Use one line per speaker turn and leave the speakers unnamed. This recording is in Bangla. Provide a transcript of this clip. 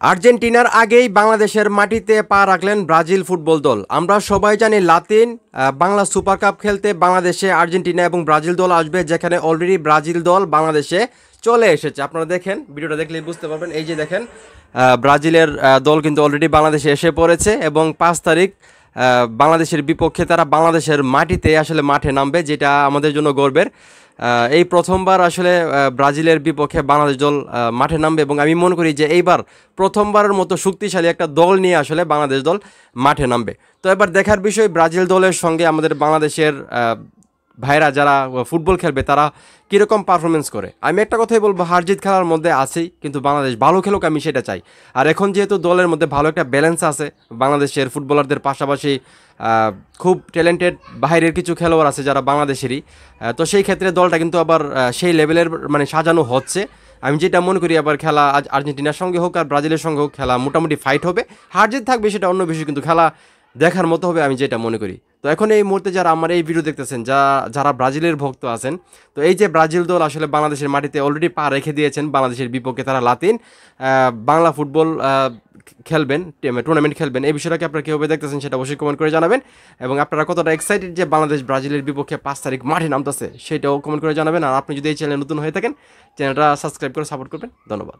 আর্জেন্টিনার আগেই বাংলাদেশের মাটিতে পা রাখলেন ব্রাজিল ফুটবল দল। আমরা সবাই জানি লাতিন বাংলা সুপার কাপ খেলতে বাংলাদেশে আর্জেন্টিনা এবং ব্রাজিল দল আসবে, যেখানে অলরেডি ব্রাজিল দল বাংলাদেশে চলে এসেছে। আপনারা দেখেন, ভিডিওটা দেখলেই বুঝতে পারবেন। এই যে দেখেন, ব্রাজিলের দল কিন্তু অলরেডি বাংলাদেশে এসে পড়েছে এবং 5 তারিখ বাংলাদেশের বিপক্ষে তারা বাংলাদেশের মাটিতে আসলে মাঠে নামবে, যেটা আমাদের জন্য গর্বের। এই প্রথমবার আসলে ব্রাজিলের বিপক্ষে বাংলাদেশ দল মাঠে নামবে এবং আমি মনে করি যে এইবার প্রথমবারের মতো শক্তিশালী একটা দল নিয়ে আসলে বাংলাদেশ দল মাঠে নামবে। তো এবার দেখার বিষয় ব্রাজিল দলের সঙ্গে আমাদের বাংলাদেশের ভাইরা যারা ফুটবল খেলবে তারা কীরকম পারফরমেন্স করে। আমি একটা কথাই বলবো, হার জিত খেলার মধ্যে আছেই, কিন্তু বাংলাদেশ ভালো খেলুক, আমি সেটা চাই। আর এখন যেহেতু দলের মধ্যে ভালো একটা ব্যালেন্স আছে, বাংলাদেশের ফুটবলারদের পাশাপাশি খুব ট্যালেন্টেড বাইরের কিছু খেলোয়াড় আছে যারা বাংলাদেশেরই, তো সেই ক্ষেত্রে দলটা কিন্তু আবার সেই লেভেলের মানে সাজানো হচ্ছে। আমি যেটা মনে করি, আবার খেলা আজ আর্জেন্টিনার সঙ্গে হোক আর ব্রাজিলের সঙ্গে হোক, খেলা মোটামুটি ফাইট হবে। হার জিত থাকবে সেটা অন্য বিষয়, কিন্তু খেলা দেখার মতো হবে, আমি যেটা মনে করি। তো এখন এই মুহূর্তে যারা আমার এই ভিডিও দেখতেছেন, যারা ব্রাজিলের ভক্ত আছেন, তো এই যে ব্রাজিল দল আসলে বাংলাদেশের মাটিতে অলরেডি পা রেখে দিয়েছেন, বাংলাদেশের বিপক্ষে তারা লাতিন বাংলা ফুটবল খেলবেন, টুর্নামেন্ট খেলবেন। এই বিষয়টাকে আপনারা কীভাবে দেখতেছেন সেটা অবশ্যই কমেন্ট করে জানাবেন, এবং আপনারা কতটা এক্সাইটেড যে বাংলাদেশ ব্রাজিলের বিপক্ষে 5 তারিখ মাঠে নামতেছে সেটাও কমেন্ট করে জানাবেন। আর আপনি যদি এই চ্যানেলে নতুন হয়ে থাকেন, চ্যানেলটা সাবস্ক্রাইব করে সাপোর্ট করবেন। ধন্যবাদ।